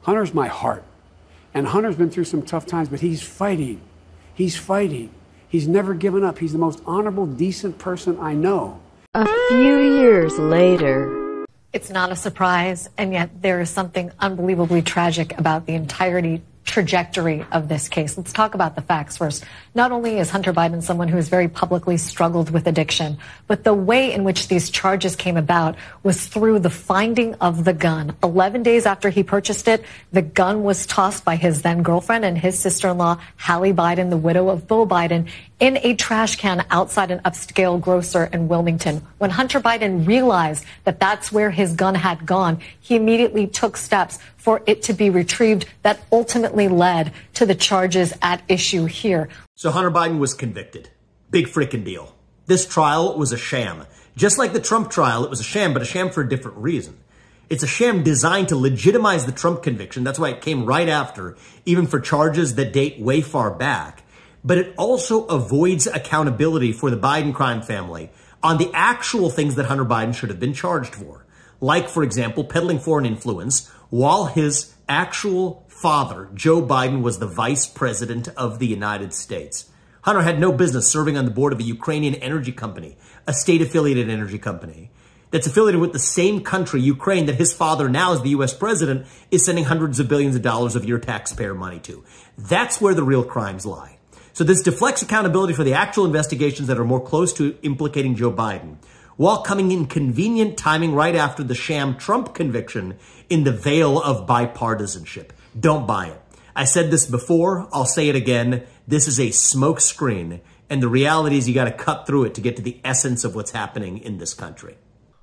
Hunter's my heart. And Hunter's been through some tough times, but he's fighting. He's fighting. He's never given up. He's the most honorable, decent person I know. A few years later. It's not a surprise, and yet there is something unbelievably tragic about the trajectory of this case. Let's talk about the facts first. Not only is Hunter Biden someone who has very publicly struggled with addiction, but the way in which these charges came about was through the finding of the gun. 11 days after he purchased it, the gun was tossed by his then girlfriend and his sister-in-law, Hallie Biden, the widow of Beau Biden, in a trash can outside an upscale grocer in Wilmington. When Hunter Biden realized that that's where his gun had gone, he immediately took steps for it to be retrieved that ultimately led to the charges at issue here. So Hunter Biden was convicted. Big freaking deal. This trial was a sham. Just like the Trump trial, it was a sham, but a sham for a different reason. It's a sham designed to legitimize the Trump conviction. That's why it came right after, even for charges that date way far back. But it also avoids accountability for the Biden crime family on the actual things that Hunter Biden should have been charged for. Like, for example, peddling foreign influence while his actual father, Joe Biden, was the vice president of the United States. Hunter had no business serving on the board of a Ukrainian energy company, a state-affiliated energy company that's affiliated with the same country, Ukraine, that his father, now as the U.S. president, is sending hundreds of billions of dollars of your taxpayer money to. That's where the real crimes lie. So this deflects accountability for the actual investigations that are more close to implicating Joe Biden, while coming in convenient timing right after the sham Trump conviction in the veil of bipartisanship. Don't buy it. I said this before, I'll say it again. This is a smoke screen, and the reality is you got to cut through it to get to the essence of what's happening in this country.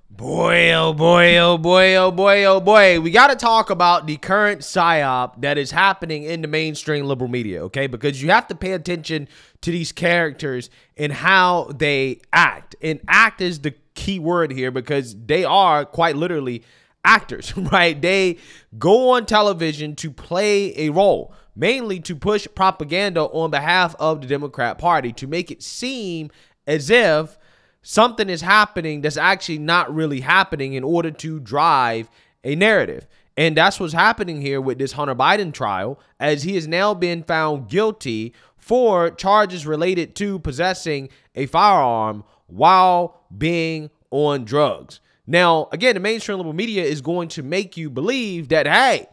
Boy, oh boy, oh boy, oh boy, oh boy. We got to talk about the current psyop that is happening in the mainstream liberal media, okay? Because you have to pay attention to these characters and how they act. And act is the key word here because they are quite literally actors, right? They go on television to play a role, mainly to push propaganda on behalf of the Democrat Party, to make it seem as if something is happening that's actually not really happening in order to drive a narrative. And that's what's happening here with this Hunter Biden trial, as he has now been found guilty for charges related to possessing a firearm while being on drugs. Now, again, the mainstream liberal media is going to make you believe that, hey,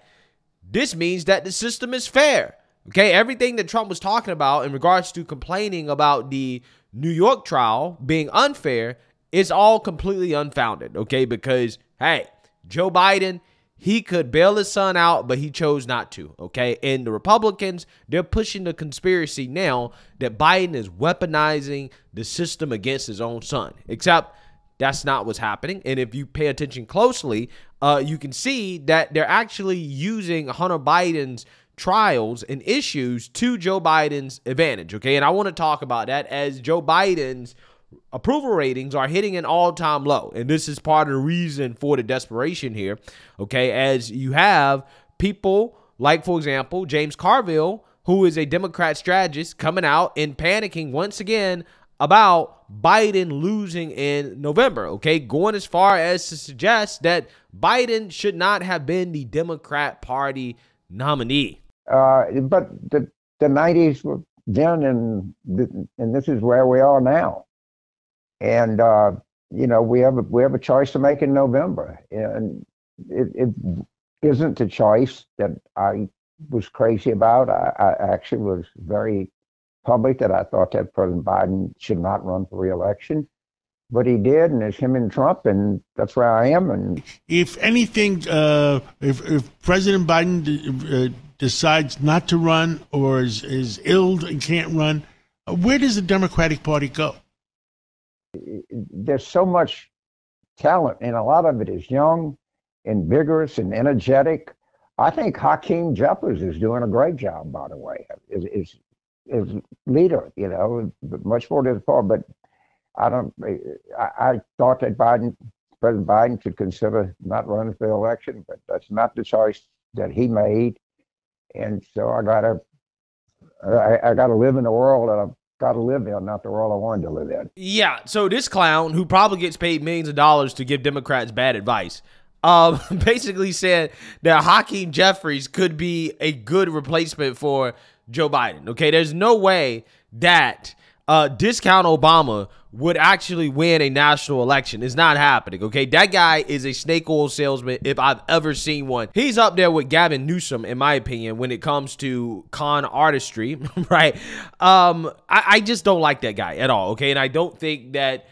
this means that the system is fair. Okay, everything that Trump was talking about in regards to complaining about the New York trial being unfair is all completely unfounded, okay? Because, hey, Joe Biden, he could bail his son out, but he chose not to, okay? And the Republicans, they're pushing the conspiracy now that Biden is weaponizing the system against his own son, except that's not what's happening. And if you pay attention closely, you can see that they're actually using Hunter Biden's trials and issues to Joe Biden's advantage, okay? And I want to talk about that as Joe Biden's approval ratings are hitting an all-time low. And this is part of the reason for the desperation here, okay? As you have people like, for example, James Carville, who is a Democrat strategist, coming out and panicking once again about Biden losing in November, okay? Going as far as to suggest that Biden should not have been the Democrat Party nominee. But the 90s were then, and this is where we are now. And, you know, we have a choice to make in November. And it isn't a choice that I was crazy about. I actually was very public that I thought that President Biden should not run for re-election. But he did, and it's him and Trump, and that's where I am. And if anything, if President Biden decides not to run or is ill and can't run, where does the Democratic Party go? There's so much talent, and a lot of it is young and vigorous and energetic. I think Hakeem Jeffries is doing a great job, by the way, is leader, you know, much more to the far. But I thought that President Biden should consider not running for the election, but that's not the choice that he made. And so I gotta live in the world that I've got to live in, not the world I wanted to live in. Yeah, so this clown, who probably gets paid millions of dollars to give Democrats bad advice, basically said that Hakeem Jeffries could be a good replacement for Joe Biden. Okay, there's no way that discount Obama would actually win a national election. It's not happening. Okay, that guy is a snake oil salesman if I've ever seen one. He's up there with Gavin Newsom, in my opinion, when it comes to con artistry, right? I just don't like that guy at all. Okay, and I don't think that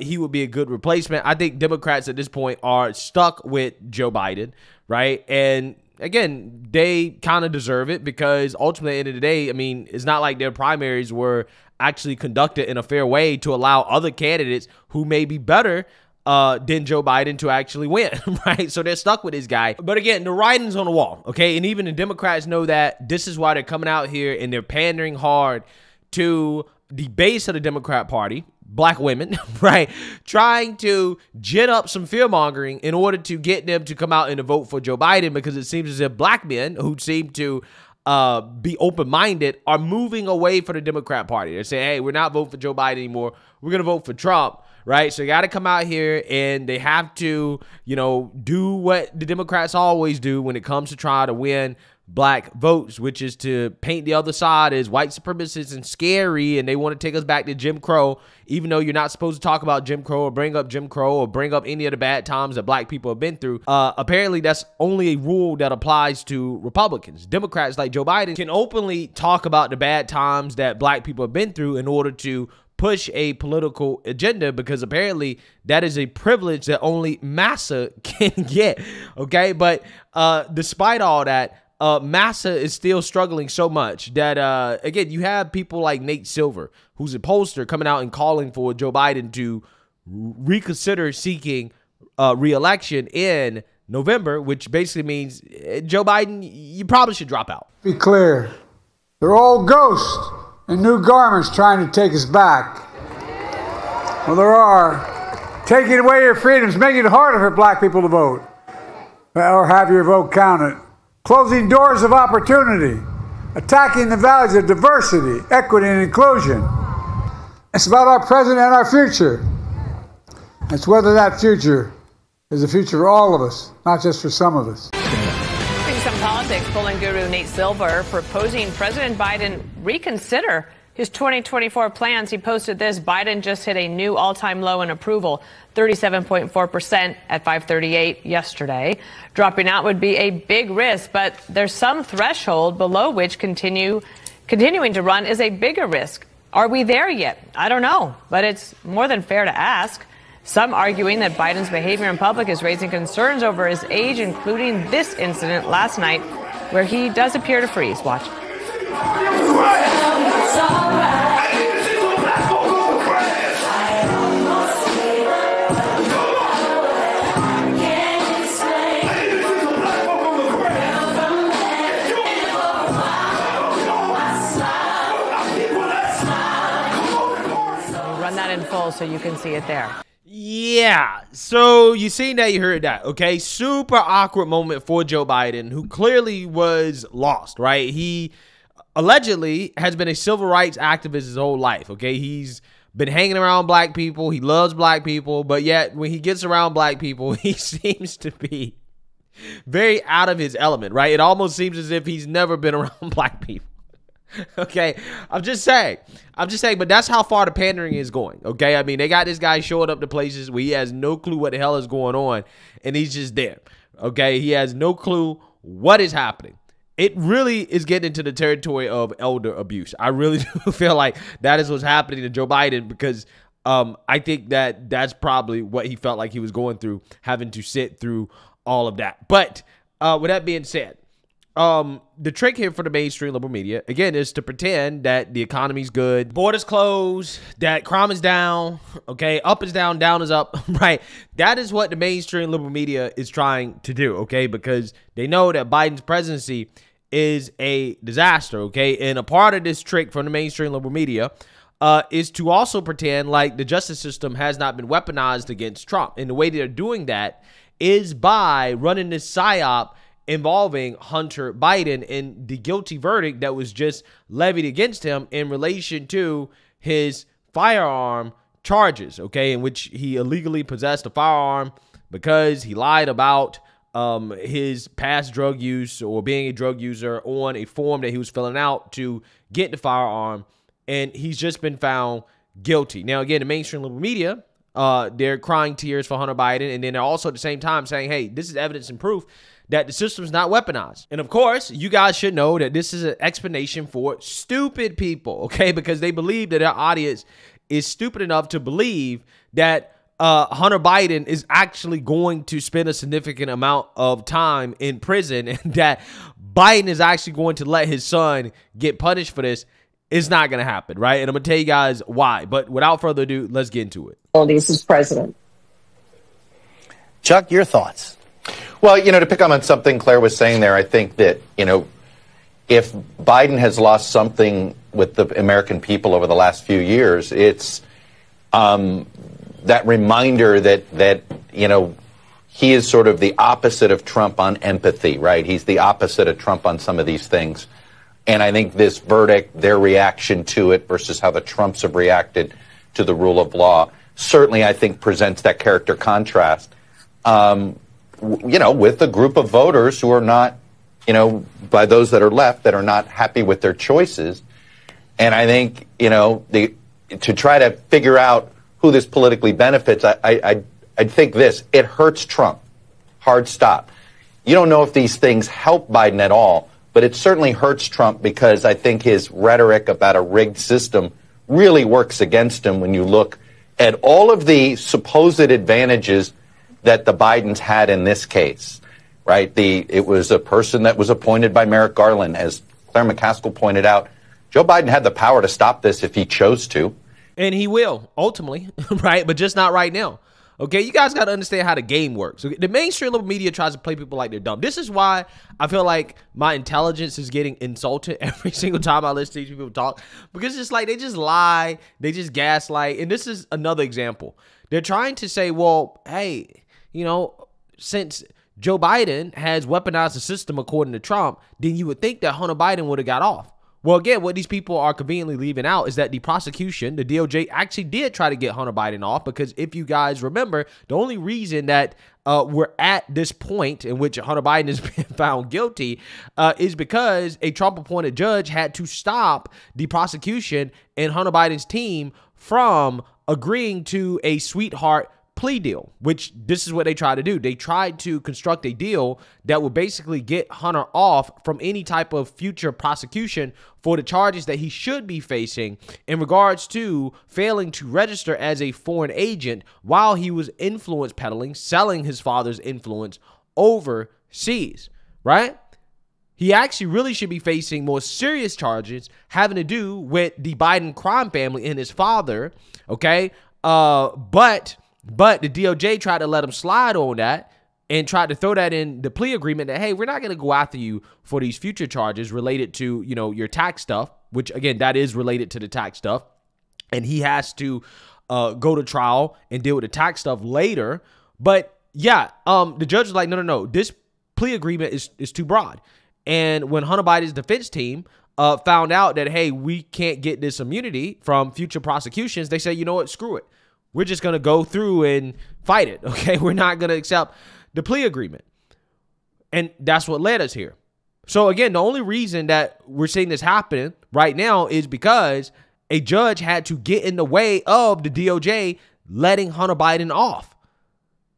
he would be a good replacement. I think Democrats at this point are stuck with Joe Biden, right? And again, they kind of deserve it because ultimately, at the end of the day, I mean, it's not like their primaries were actually conducted in a fair way to allow other candidates who may be better than Joe Biden to actually win, right? So they're stuck with this guy. But again, the writing's on the wall, okay? And even the Democrats know that. This is why they're coming out here and they're pandering hard to the base of the Democrat Party, black women, right? Trying to gin up some fear-mongering in order to get them to come out and to vote for Joe Biden, because it seems as if black men who seem to be open-minded are moving away from the Democrat Party. They're saying, hey, we're not voting for Joe Biden anymore. We're going to vote for Trump, right? So you got to come out here and they have to, you know, do what the Democrats always do when it comes to trying to win black votes, which is to paint the other side as white supremacists and scary, and they want to take us back to Jim Crow, even though you're not supposed to talk about Jim Crow or bring up Jim Crow or bring up any of the bad times that black people have been through. Apparently, that's only a rule that applies to Republicans. Democrats like Joe Biden can openly talk about the bad times that black people have been through in order to push a political agenda, because apparently that is a privilege that only Massa can get, okay? But despite all that, Massa is still struggling so much that, again, you have people like Nate Silver, who's a pollster, coming out and calling for Joe Biden to reconsider seeking re-election in November, which basically means, Joe Biden, you probably should drop out. Be clear. They're all ghosts in new garments trying to take us back. Well, there are. Taking away your freedoms, making it harder for black people to vote or have your vote counted. Closing doors of opportunity, attacking the values of diversity, equity, and inclusion. It's about our present and our future. It's whether that future is a future for all of us, not just for some of us. In some politics, polling guru Nate Silver proposing President Biden reconsider his 2024 plans. He posted this: Biden just hit a new all-time low in approval, 37.4% at 5:38 yesterday. Dropping out would be a big risk, but there's some threshold below which continuing to run is a bigger risk. Are we there yet? I don't know, but it's more than fair to ask. Some arguing that Biden's behavior in public is raising concerns over his age, including this incident last night where he does appear to freeze. Watch. Run that in full so you can see it there. Yeah, so you seen that, you heard that, okay? Super awkward moment for Joe Biden, who clearly was lost, right? He allegedly has been a civil rights activist his whole life, okay? He's been hanging around black people. He loves black people, but yet when he gets around black people, he seems to be very out of his element, right? It almost seems as if he's never been around black people. Okay, I'm just saying, but that's how far the pandering is going, okay? I mean, they got this guy showing up to places where he has no clue what the hell is going on, and he's just there, okay? He has no clue what is happening. It really is getting into the territory of elder abuse. I really do feel like that is what's happening to Joe Biden, because I think that that's probably what he felt like he was going through, having to sit through all of that. But with that being said, the trick here for the mainstream liberal media, again, is to pretend that the economy's good, borders closed, that crime is down, okay, up is down, down is up, right? That is what the mainstream liberal media is trying to do, okay, because they know that Biden's presidency is a disaster, okay? And a part of this trick from the mainstream liberal media is to also pretend like the justice system has not been weaponized against Trump. And the way they're doing that is by running this psyop involving Hunter Biden and the guilty verdict that was just levied against him in relation to his firearm charges, okay, in which he illegally possessed a firearm because he lied about his past drug use or being a drug user on a form that he was filling out to get the firearm, and he's just been found guilty. Now, again, the mainstream liberal media, they're crying tears for Hunter Biden, and then they're also at the same time saying, hey, this is evidence and proof that the system's not weaponized. And of course, you guys should know that this is an explanation for stupid people, okay? Because they believe that their audience is stupid enough to believe that Hunter Biden is actually going to spend a significant amount of time in prison, and that Biden is actually going to let his son get punished for this. It's not going to happen, right? And I'm going to tell you guys why. But without further ado, let's get into it. As president. Chuck, your thoughts? Well, to pick up on something Claire was saying there, I think that, if Biden has lost something with the American people over the last few years, it's that reminder that he is sort of the opposite of Trump on empathy, right? He's the opposite of Trump on some of these things. And I think this verdict, their reaction to it versus how the Trumps have reacted to the rule of law, certainly I think presents that character contrast, with a group of voters who are not, by those that are left, that are not happy with their choices. And I think, to try to figure out who this politically benefits, I think this, it hurts Trump. Hard stop. You don't know if these things help Biden at all, but it certainly hurts Trump because I think his rhetoric about a rigged system really works against him when you look at all of the supposed advantages that the Bidens had in this case, right? It was a person that was appointed by Merrick Garland. As Claire McCaskill pointed out, Joe Biden had the power to stop this if he chose to. And he will, ultimately, right? But just not right now. Okay, you guys got to understand how the game works. Okay? The mainstream liberal media tries to play people like they're dumb. This is why I feel like my intelligence is getting insulted every single time I listen to these people talk. Because it's like they just lie, they just gaslight. And this is another example. They're trying to say, well, hey, since Joe Biden has weaponized the system according to Trump, then you would think that Hunter Biden would have got off. Well, again, what these people are conveniently leaving out is that the prosecution, the DOJ, actually did try to get Hunter Biden off, because if you guys remember, the only reason that we're at this point in which Hunter Biden is being found guilty is because a Trump-appointed judge had to stop the prosecution and Hunter Biden's team from agreeing to a sweetheart plea deal, which this is what they tried to do. They tried to construct a deal that would basically get Hunter off from any type of future prosecution for the charges that he should be facing in regards to failing to register as a foreign agent while he was influence peddling, selling his father's influence overseas, right? He actually really should be facing more serious charges having to do with the Biden crime family and his father, okay? But the DOJ tried to let him slide on that and tried to throw that in the plea agreement that, hey, we're not going to go after you for these future charges related to, your tax stuff, which, again, that is related to the tax stuff. And he has to go to trial and deal with the tax stuff later. But, yeah, the judge was like, no, this plea agreement is too broad. And when Hunter Biden's defense team found out that, hey, we can't get this immunity from future prosecutions, they said, you know what, screw it. We're just going to go through and fight it, okay? We're not going to accept the plea agreement. And that's what led us here. So, again, the only reason that we're seeing this happen right now is because a judge had to get in the way of the DOJ letting Hunter Biden off.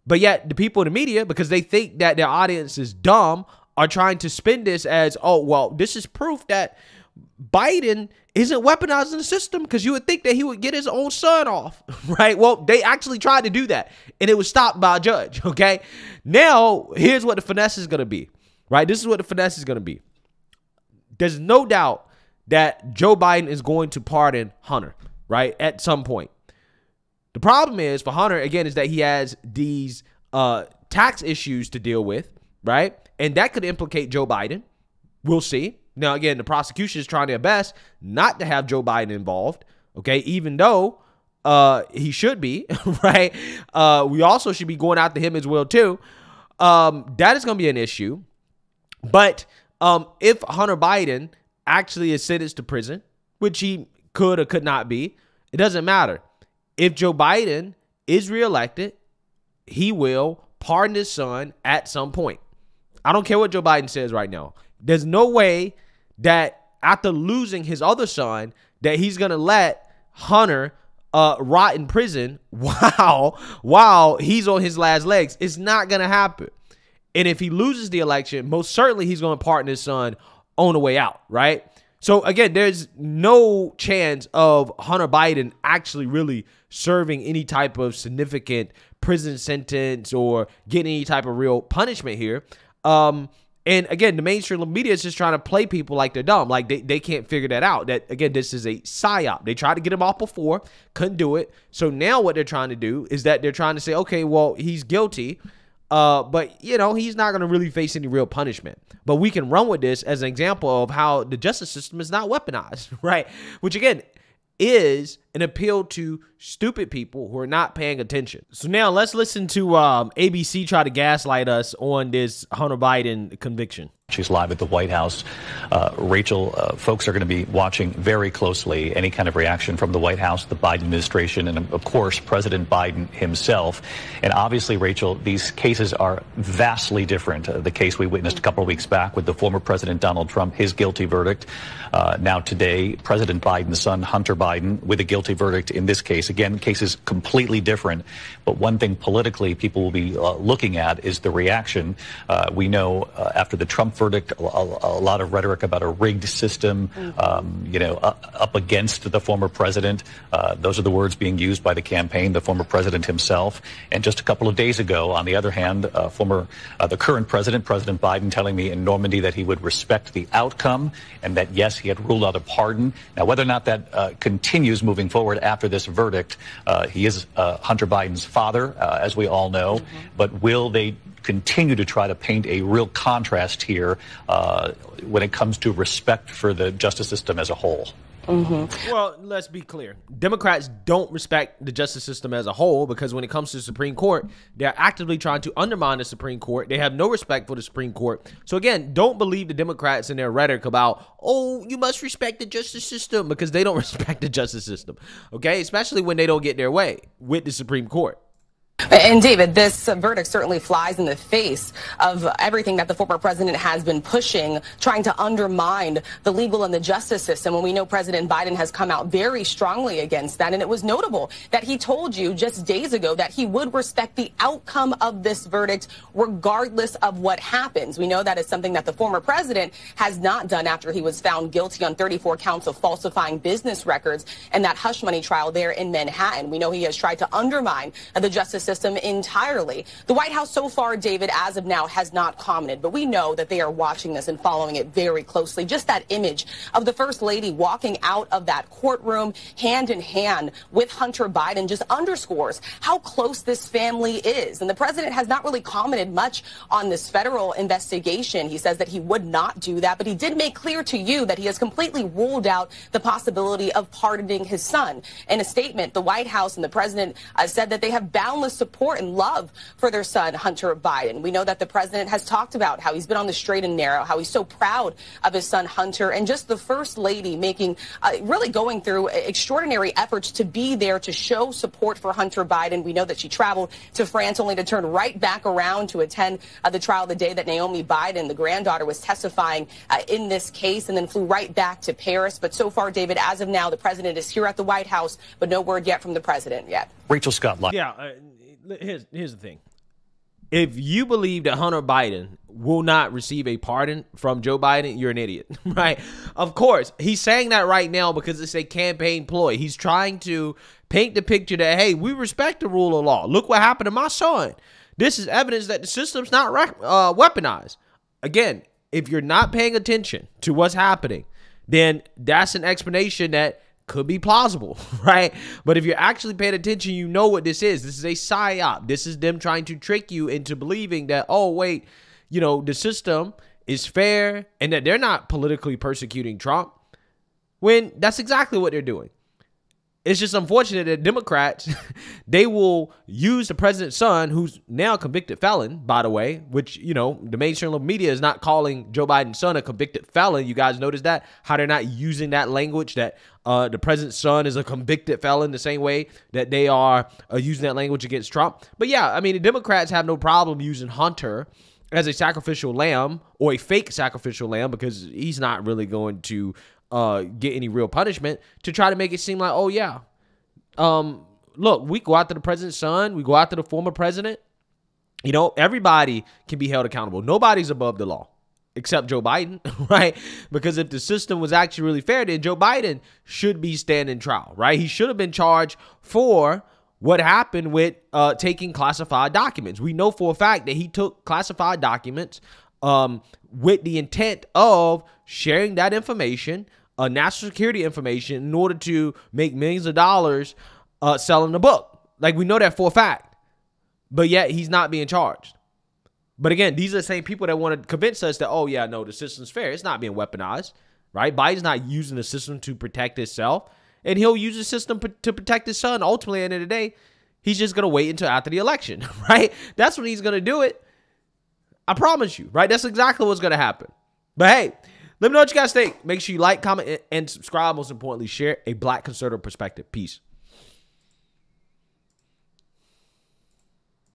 But yet the people in the media, because they think that their audience is dumb, are trying to spin this as, oh, well, this is proof that Biden isn't weaponizing the system, because you would think that he would get his own son off, right? Well, they actually tried to do that, and it was stopped by a judge, okay? Now, here's what the finesse is going to be, right? This is what the finesse is going to be. There's no doubt that Joe Biden is going to pardon Hunter, right, at some point. The problem is for Hunter, again, is that he has these tax issues to deal with, right? And that could implicate Joe Biden. We'll see. Now, again, the prosecution is trying their best not to have Joe Biden involved, okay, even though he should be, right? We also should be going after him as well, too. That is going to be an issue. But if Hunter Biden actually is sentenced to prison, which he could or could not be, it doesn't matter. If Joe Biden is reelected, he will pardon his son at some point. I don't care what Joe Biden says right now. There's no way that after losing his other son that he's going to let Hunter rot in prison while he's on his last legs. It's not going to happen. And if he loses the election, most certainly he's going to pardon his son on the way out, right? So again, there's no chance of Hunter Biden actually really serving any type of significant prison sentence or getting any type of real punishment here. And again, the mainstream media is just trying to play people like they're dumb. Like they can't figure that out. That, again, this is a psyop. They tried to get him off before, couldn't do it. So now what they're trying to do is that they're trying to say, okay, well, he's guilty, but, you know, he's not going to really face any real punishment. But we can run with this as an example of how the justice system is not weaponized, right? Which, again, is an appeal to stupid people who are not paying attention. So now let's listen to ABC try to gaslight us on this Hunter Biden conviction. She's live at the White House. Rachel, folks are going to be watching very closely any kind of reaction from the White House, the Biden administration, and of course, President Biden himself. And obviously, Rachel, these cases are vastly different. The case we witnessed a couple of weeks back with the former President Donald Trump, his guilty verdict. Now today, President Biden's son, Hunter Biden, with a guilty verdict in this case. Again, cases completely different. But one thing politically people will be looking at is the reaction. We know after the Trump verdict, a lot of rhetoric about a rigged system, up against the former president. Those are the words being used by the campaign, the former president himself. And just a couple of days ago, on the other hand, the current president, President Biden, telling me in Normandy that he would respect the outcome and that, yes, he had ruled out a pardon. Now, whether or not that continues moving forward after this verdict, he is Hunter Biden's father, as we all know. But will they continue to try to paint a real contrast here when it comes to respect for the justice system as a whole? Well, let's be clear. Democrats don't respect the justice system as a whole because when it comes to the Supreme Court, they're actively trying to undermine the Supreme Court. They have no respect for the Supreme Court. So again, don't believe the Democrats in their rhetoric about, oh, you must respect the justice system, because they don't respect the justice system, okay? Especially when they don't get their way with the Supreme Court. And David, this verdict certainly flies in the face of everything that the former president has been pushing, trying to undermine the legal and the justice system. And we know President Biden has come out very strongly against that. And it was notable that he told you just days ago that he would respect the outcome of this verdict regardless of what happens. We know that is something that the former president has not done after he was found guilty on 34 counts of falsifying business records and that hush money trial there in Manhattan. We know he has tried to undermine the justice system entirely. The White House so far, David, as of now, has not commented, but we know that they are watching this and following it very closely. Just that image of the First Lady walking out of that courtroom hand in hand with Hunter Biden just underscores how close this family is. And the president has not really commented much on this federal investigation. He says that he would not do that, but he did make clear to you that he has completely ruled out the possibility of pardoning his son. In a statement, the White House and the president said that they have boundless support and love for their son, Hunter Biden. We know that the president has talked about how he's been on the straight and narrow, how he's so proud of his son, Hunter, and just the First Lady making, really going through extraordinary efforts to be there to show support for Hunter Biden. We know that she traveled to France only to turn right back around to attend the trial the day that Naomi Biden, the granddaughter, was testifying in this case, and then flew right back to Paris. But so far, David, as of now, the president is here at the White House, but no word yet from the president yet. Rachel Scott. Yeah. Here's the thing. If you believe that Hunter Biden will not receive a pardon from Joe Biden, you're an idiot, right? Of course, he's saying that right now because it's a campaign ploy. He's trying to paint the picture that, hey, we respect the rule of law. Look what happened to my son. This is evidence that the system's not weaponized. Again, if you're not paying attention to what's happening, then that's an explanation that could be plausible, right? But if you're actually paying attention, you know what this is. This is a psyop. This is them trying to trick you into believing that, oh, wait, the system is fair and that they're not politically persecuting Trump, when that's exactly what they're doing. It's just unfortunate that Democrats, they will use the president's son, who's now a convicted felon, by the way, which, you know, the mainstream media is not calling Joe Biden's son a convicted felon. You guys notice that? How they're not using that language, that the president's son is a convicted felon, the same way that they are using that language against Trump. But yeah, I mean, the Democrats have no problem using Hunter as a sacrificial lamb, or a fake sacrificial lamb, because he's not really going to get any real punishment, to try to make it seem like, oh yeah, look, we go after the president's son, we go after the former president. You know, everybody can be held accountable. Nobody's above the law except Joe Biden, right? Because if the system was actually really fair, then Joe Biden should be standing trial, right? He should have been charged for what happened with taking classified documents. We know for a fact that he took classified documents with the intent of sharing that information, national security information, in order to make millions of dollars selling the book. Like, we know that for a fact. But yet he's not being charged. But again, these are the same people that want to convince us that, oh yeah, no, the system's fair. It's not being weaponized, right? Biden's not using the system to protect himself, and he'll use the system to protect his son. Ultimately, at the end of the day, he's just going to wait until after the election, right? That's when he's going to do it. I promise you, right? That's exactly what's going to happen. But hey, let me know what you guys think. Make sure you like, comment, and subscribe. Most importantly, share a Black conservative perspective. Peace.